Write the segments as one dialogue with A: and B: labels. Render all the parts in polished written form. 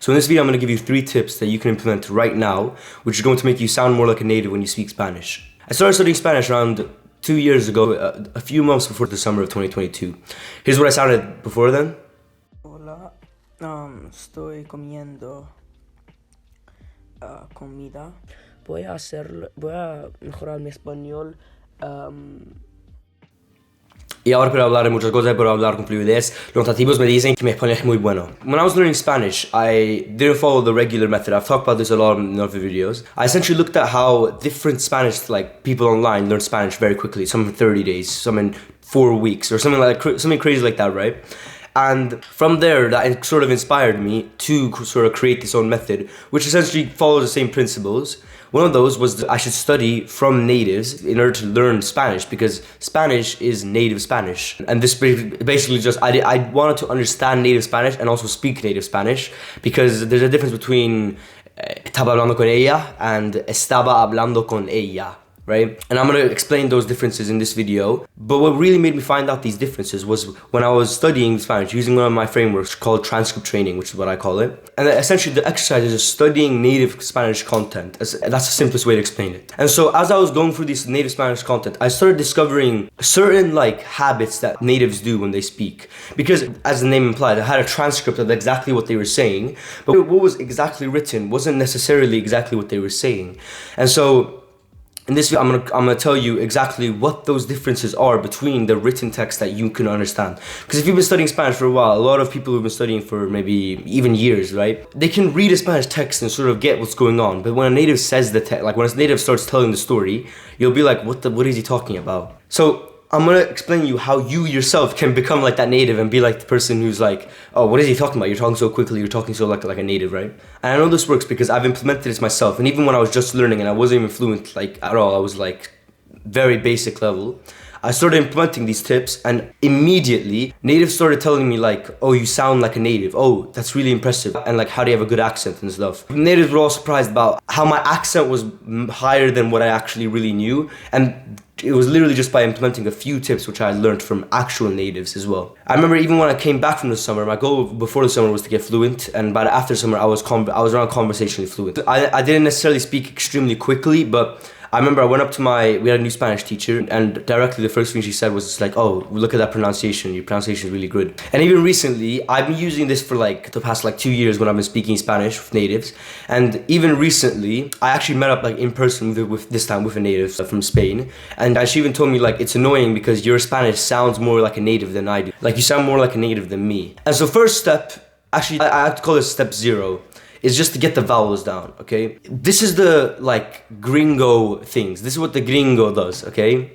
A: So in this video, I'm going to give you 3 tips that you can implement right now, which is going to make you sound more like a native when you speak Spanish. I started studying Spanish around 2 years ago, a few months before the summer of 2022. Here's what I sounded before then.
B: Hola, estoy comiendo comida. Voy a mejorar mi español.
A: Y ahora puedo hablar de muchas cosas, puedo hablar con fluidez. Los nativos me dicen que mi español es muy bueno. When I was learning Spanish, I didn't follow the regular method. I've talked about this a lot in other videos. I essentially looked at how different Spanish, people online learn Spanish very quickly. Some in 30 days, some in 4 weeks, or something crazy like that, right? And from there, that sort of inspired me to sort of create this own method, which essentially follows the same principles. One of those was that I should study from natives in order to learn Spanish, because Spanish is native Spanish. And this basically just, I wanted to understand native Spanish and also speak native Spanish, because there's a difference between estaba hablando con ella and estaba hablando con ella. Right? And I'm going to explain those differences in this video. But what really made me find out these differences was when I was studying Spanish using one of my frameworks called transcript training, which is what I call it. And essentially the exercise is just studying native Spanish content. That's the simplest way to explain it. And so as I was going through this native Spanish content, I started discovering certain habits that natives do when they speak. Because as the name implied, I had a transcript of exactly what they were saying, but what was exactly written wasn't necessarily exactly what they were saying. And so in this video, I'm gonna tell you exactly what those differences are between the written text that you can understand. Because if you've been studying Spanish for a while, a lot of people who've been studying for maybe even years, right? They can read a Spanish text and sort of get what's going on. But when a native says the text, when a native starts telling the story, you'll be like, what is he talking about? So I'm gonna explain to you how you yourself can become like that native and be like the person who's like, oh, what is he talking about? You're talking so quickly, you're talking so like a native, right? And I know this works because I've implemented this myself. And even when I was just learning and I wasn't even fluent at all, I was very basic level. I started implementing these tips and immediately natives started telling me oh, you sound like a native. Oh, that's really impressive. And how do you have a good accent and stuff. Natives were all surprised about how my accent was higher than what I actually really knew. And it was literally just by implementing a few tips which I learned from actual natives as well. I remember even when I came back from the summer, my goal before the summer was to get fluent, and by the after summer I was around conversationally fluent. I didn't necessarily speak extremely quickly, but I remember I went up to we had a new Spanish teacher, and directly the first thing she said was just oh, look at that pronunciation, your pronunciation is really good. And even recently, I've been using this for the past 2 years when I've been speaking Spanish with natives. And even recently, I actually met up in person this time with a native from Spain. And she even told me it's annoying because your Spanish sounds more like a native than I do. You sound more like a native than me. And so first step, actually I have to call this step 0. Is just to get the vowels down, okay? This is the, gringo things. This is what the gringo does, okay?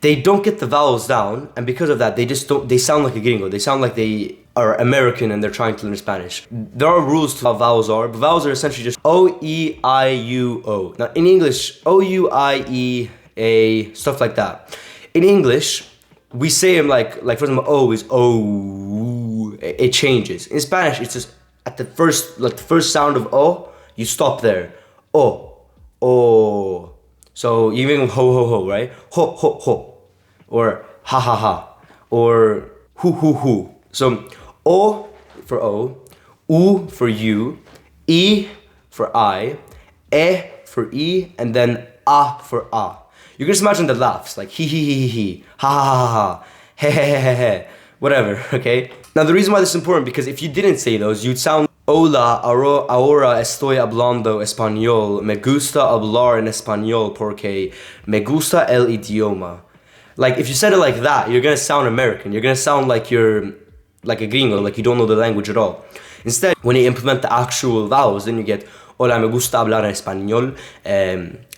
A: They don't get the vowels down, and because of that, they sound like a gringo. They sound like they are American and they're trying to learn Spanish. There are rules to how vowels are, but vowels are essentially just O, E, I, U, O. Now, in English, O, U, I, E, A, stuff like that. In English, we say them for example, O is O, it changes. In Spanish, it's just at the first sound of O, you stop there. O, O. So you make ho, ho, ho, right? Ho, ho, ho. Or ha, ha, ha. Or hu, hu, hu. So O for O, U for you, E for I, E for E, and then A for A. You can just imagine the laughs, he, ha, ha, ha, ha, he, he, whatever, okay? Now the reason why this is important, because if you didn't say those, you'd sound hola, ahora estoy hablando español, me gusta hablar en español porque me gusta el idioma. If you said it like that, you're gonna sound American, you're gonna sound like you're like a gringo, you don't know the language at all. Instead, when you implement the actual vowels, then you get hola, me gusta hablar en español,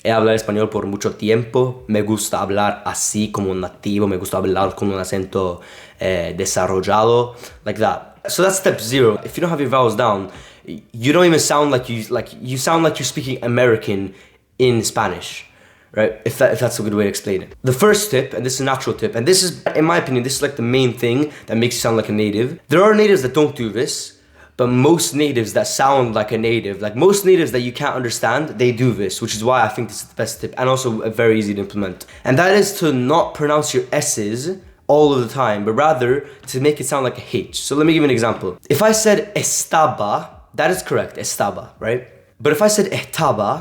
A: he hablado español por mucho tiempo, me gusta hablar así como un nativo, me gusta hablar con un acento desarrollado, like that. So that's step 0. If you don't have your vowels down, you don't even sound you sound like you're speaking American in Spanish, right? If that's a good way to explain it. The first tip, and this is an actual tip, and this is, in my opinion, this is the main thing that makes you sound like a native. There are natives that don't do this, but most natives that sound like a native, most natives that you can't understand, they do this, which is why I think this is the best tip, and also very easy to implement. And that is to not pronounce your S's all of the time, but rather to make it sound like a H. So let me give you an example. If I said estaba, That is correct, estaba, right? But if I said estaba,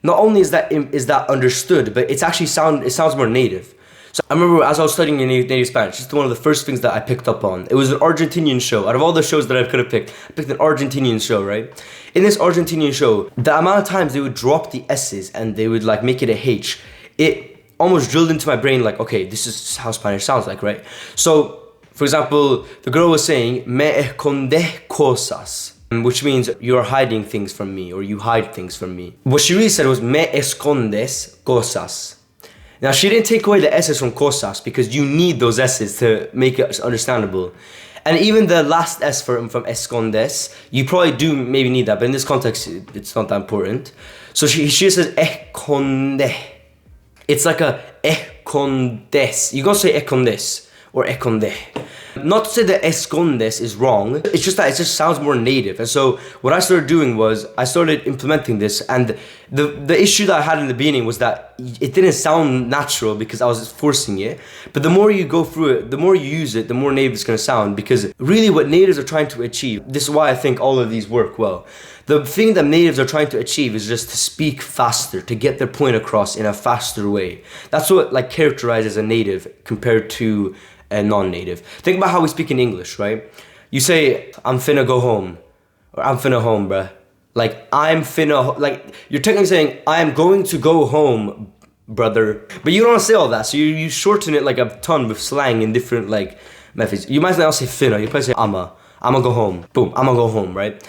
A: not only is that understood, but it sounds more native. So I remember as I was studying in native Spanish, it's one of the first things that I picked up on. It was an Argentinian show. Out of all the shows that I could have picked, I picked an Argentinian show, right? In this Argentinian show, the amount of times they would drop the S's and they would like make it a H, it almost drilled into my brain like, okay, this is how Spanish sounds like, right? So, for example, the girl was saying, me esconde cosas, which means you're hiding things from me, or you hide things from me. What she really said was, me escondes cosas. Now, she didn't take away the S's from cosas because you need those S's to make it understandable. And even the last S from escondes, you probably do maybe need that, but in this context, it's not that important. So she says esconde. It's like a escondes. You gotta say escondes or esconde. Not to say that escondes is wrong, it's just that it just sounds more native. And so what I started doing was I started implementing this, and the issue that I had in the beginning was that it didn't sound natural because I was forcing it. But the more you go through it, the more you use it, the more native it's going to sound, because really what natives are trying to achieve, this is why I think all of these work well. The thing that natives are trying to achieve is just to speak faster, to get their point across in a faster way. That's what like characterizes a native compared to a non-native. Think about how we speak in English, right? You say, I'm finna go home, or I'm finna home, bruh. Like, like, you're technically saying, I am going to go home, brother. But you don't say all that, so you shorten it like a ton with slang in different, like, methods. You might not say finna, you probably say I'ma go home. Boom, I'ma go home, right?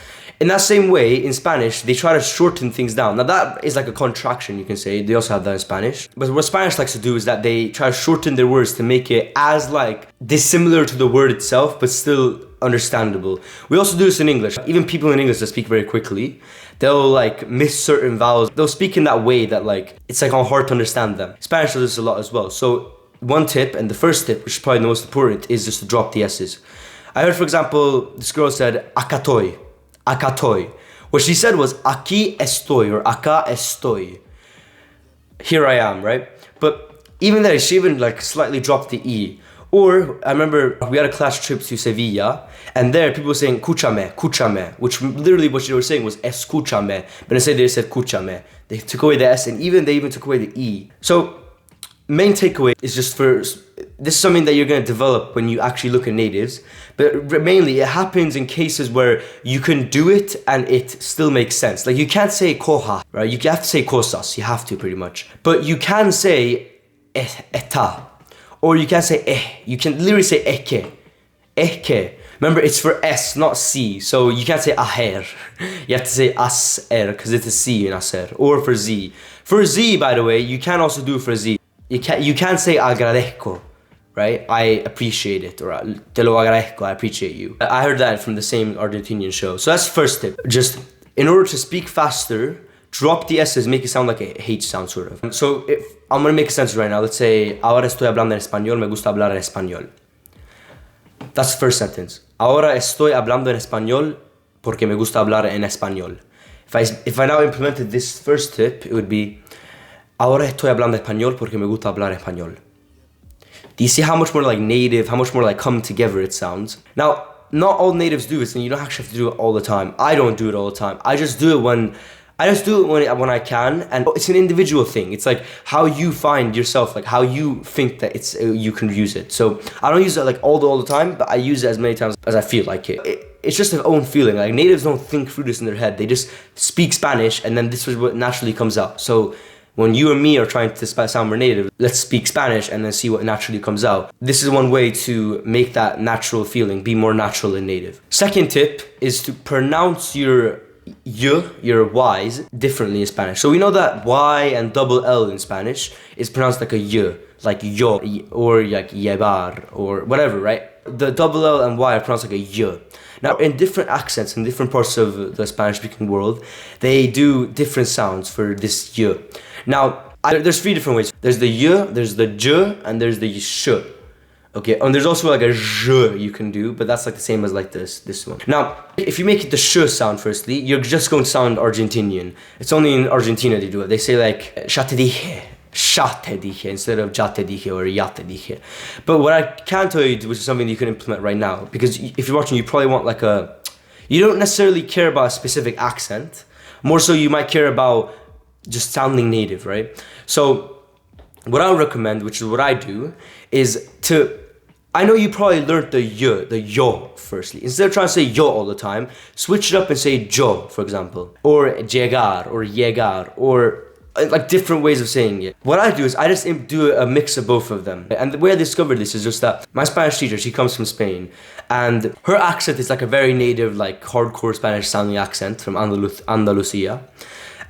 A: In that same way, in Spanish, they try to shorten things down. Now that is like a contraction, you can say. They also have that in Spanish. But what Spanish likes to do is that they try to shorten their words to make it as like dissimilar to the word itself, but still understandable. We also do this in English. Even people in English that speak very quickly, they'll like miss certain vowels. They'll speak in that way that like, it's like hard to understand them. Spanish does this a lot as well. So one tip, and the first tip, which is probably the most important, is just to drop the S's. I heard, for example, this girl said, acatoy. Acatoy. What she said was aquí estoy or acá estoy. Here I am, right? But even there, she even like slightly dropped the E. Or I remember we had a class trip to Sevilla, and there people were saying escúchame, which literally what they were saying was escúchame, but instead they said escúchame. They took away the S, and they even took away the E. So main takeaway is just this is something that you're going to develop when you actually look at natives, but mainly it happens in cases where you can do it and it still makes sense. Like you can't say coja, right? You have to say cosas, you have to pretty much. But you can say eta, or you can say you can literally say eke. Remember, it's for S, not C, so you can't say aher. You have to say aser, because it's a C in aser, or for Z. For Z, by the way, you can also do for Z. You can say agradezco, right? I appreciate it, or te lo agradezco, I appreciate you. I heard that from the same Argentinian show. So that's the first tip. Just in order to speak faster, drop the S's, make it sound like a H sound sort of. So if I'm gonna make a sentence right now. Let's say, ahora estoy hablando en español, me gusta hablar en español. That's the first sentence. Ahora estoy hablando en español porque me gusta hablar en español. If I now implemented this first tip, it would be, ahora estoy hablando español porque me gusta hablar español. Do you see how much more like native, how much more like come together it sounds? Now, not all natives do this, and you don't actually have to do it all the time. I don't do it all the time. I just do it when I can, and it's an individual thing. It's like how you find yourself, like how you think that it's you can use it. So I don't use it like all the time, but I use it as many times as I feel like it. It's just their own feeling. Like natives don't think through this in their head. They just speak Spanish, and then this is what naturally comes out. So when you and me are trying to sound more native, let's speak Spanish and then see what naturally comes out. This is one way to make that natural feeling be more natural and native. Second tip is to pronounce your Y's differently in Spanish. So we know that Y and double L in Spanish is pronounced like a Y, like yo, or like llevar, or whatever, right? The double L and Y are pronounced like a Y. Now, in different accents in different parts of the Spanish-speaking world, they do different sounds for this Y. Now, there's three different ways. There's the Y, there's the J, and there's the sh. Okay, and there's also like a j you can do, but that's like the same as like this one. Now, if you make it the sh sound firstly, you're just going to sound Argentinian. It's only in Argentina they do it. They say like, ya te dije, instead of ya te dije or ya te dije. But what I can tell you, which is something you can implement right now, because if you're watching, you probably want like You don't necessarily care about a specific accent. More so, you might care about just sounding native, right? So what I would recommend, which is what I do, is to, I know you probably learned the yo firstly. Instead of trying to say yo all the time, switch it up and say jo, for example. Or llegar, or llegar, or like different ways of saying it. What I do is I just do a mix of both of them. And the way I discovered this is just that my Spanish teacher, she comes from Spain, and her accent is like a very native, like hardcore Spanish sounding accent from Andalusia.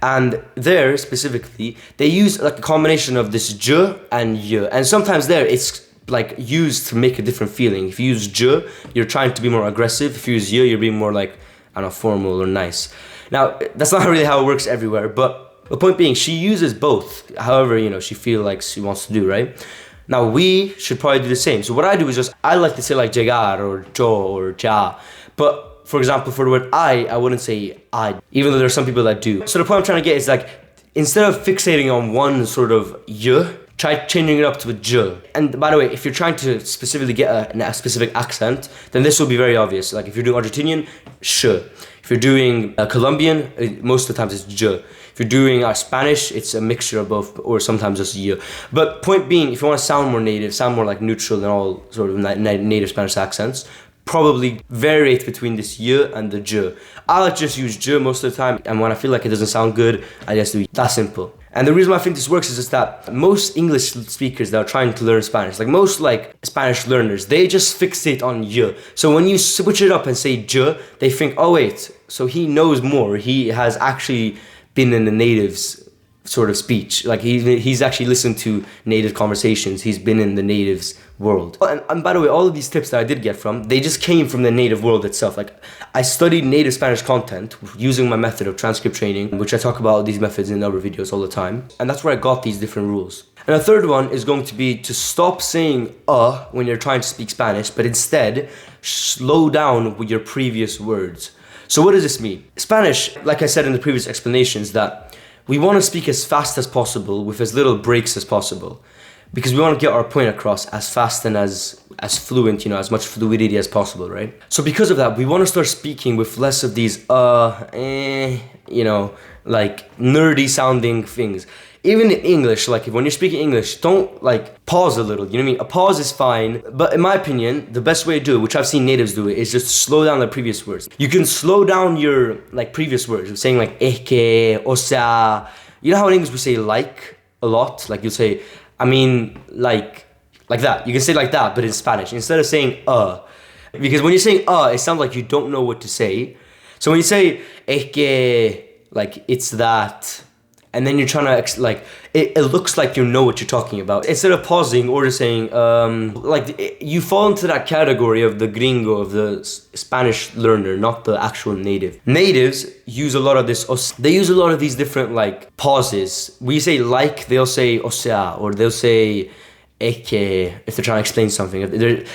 A: And there specifically, they use like a combination of this j and y. And sometimes there it's like used to make a different feeling. If you use j, you're trying to be more aggressive. If you use y, you're being more like, I don't know, formal or nice. Now, that's not really how it works everywhere, but the point being, she uses both, however, you know, she feels like she wants to do, right? Now, we should probably do the same. So what I do is just, I like to say like llegar or jo or ja. But for example, for the word I wouldn't say I, even though there are some people that do. So the point I'm trying to get is like, instead of fixating on one sort of y, try changing it up to a j. And by the way, if you're trying to specifically get a specific accent, then this will be very obvious. Like if you're doing Argentinian, sh. If you're doing Colombian, most of the times it's j. If you're doing Spanish, it's a mixture of both, or sometimes just y. But point being, if you want to sound more native, sound more like neutral than all sort of native Spanish accents, probably vary between this y and the j. I like just use j most of the time, and when I feel like it doesn't sound good, I just do y. That simple. And the reason why I think this works is just that most English speakers that are trying to learn Spanish, like most like Spanish learners, they just fixate on y. So when you switch it up and say j, they think, oh wait, so he knows more. He has actually been in the natives sort of speech. Like he's actually listened to native conversations. He's been in the natives world. And by the way, all of these tips that I did get from, they just came from the native world itself. Like I studied native Spanish content using my method of transcript training, which I talk about these methods in other videos all the time. And that's where I got these different rules. And a third one is going to be to stop saying when you're trying to speak Spanish, but instead slow down with your previous words. So what does this mean? Spanish, like I said in the previous explanations, that we want to speak as fast as possible with as little breaks as possible, because we want to get our point across as fast and as fluent, you know, as much fluidity as possible, right? So because of that, we want to start speaking with less of these you know, like nerdy sounding things. Even in English, like when you're speaking English, don't like pause a little, you know what I mean? A pause is fine, but in my opinion, the best way to do it, which I've seen natives do it, is just slow down the previous words. You can slow down your like previous words, saying like que, o sea. You know how in English we say like a lot? Like you'll say, I mean, like that. You can say like that, but in Spanish, instead of saying because when you're saying it sounds like you don't know what to say. So when you say que, like it's that, and then you're trying to, like, it looks like you know what you're talking about. Instead of pausing or just saying, you fall into that category of the gringo, of the Spanish learner, not the actual native. Natives use a lot of this, they use a lot of these different, like, pauses. We say like, they'll say o sea, or they'll say que, if they're trying to explain something.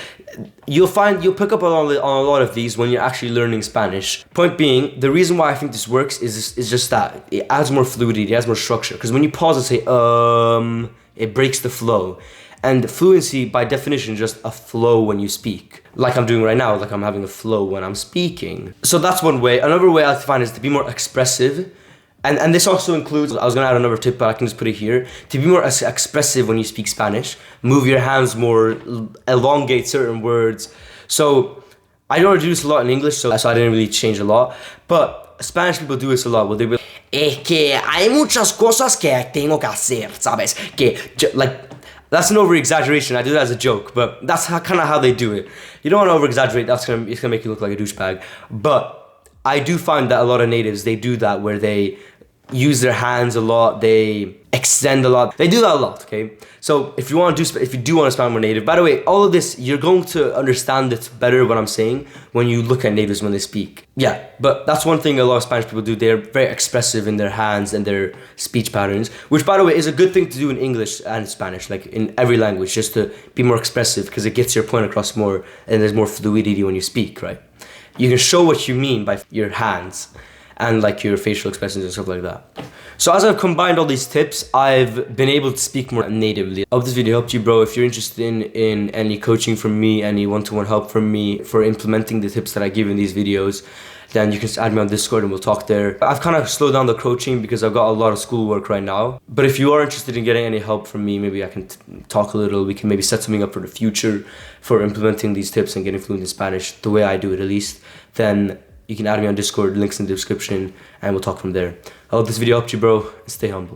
A: You'll pick up on a lot of these when you're actually learning Spanish. Point being, the reason why I think this works is just that it adds more fluidity, it adds more structure. Because when you pause and say it breaks the flow. And fluency, by definition, is just a flow when you speak. Like I'm doing right now, like I'm having a flow when I'm speaking. So that's one way. Another way I find is to be more expressive. And this also includes, I was going to add another tip, but I can just put it here. To be more expressive when you speak Spanish, move your hands more, elongate certain words. So I don't do this a lot in English, so I didn't really change a lot. But Spanish people do this a lot. Well, they will, es que hay muchas cosas que tengo que hacer, ¿sabes? Like, that's an over-exaggeration. I do that as a joke, but that's kind of how they do it. You don't want to over-exaggerate. It's gonna make you look like a douchebag. But I do find that a lot of natives, they do that, where they use their hands a lot, they extend a lot. They do that a lot, okay? So if you do want to sound more native, by the way, all of this, you're going to understand it better what I'm saying when you look at natives when they speak. Yeah, but that's one thing a lot of Spanish people do. They're very expressive in their hands and their speech patterns, which, by the way, is a good thing to do in English and Spanish, like in every language, just to be more expressive, because it gets your point across more and there's more fluidity when you speak, right? You can show what you mean by your hands and like your facial expressions and stuff like that. So as I've combined all these tips, I've been able to speak more natively. I hope this video helped you, bro. If you're interested in any coaching from me, any one-to-one help from me for implementing the tips that I give in these videos, then you can just add me on Discord and we'll talk there. I've kind of slowed down the coaching because I've got a lot of schoolwork right now. But if you are interested in getting any help from me, maybe I can talk a little. We can maybe set something up for the future for implementing these tips and getting fluent in Spanish, the way I do it at least. Then you can add me on Discord, links in the description, and we'll talk from there. I hope this video helped you, bro, and stay humble.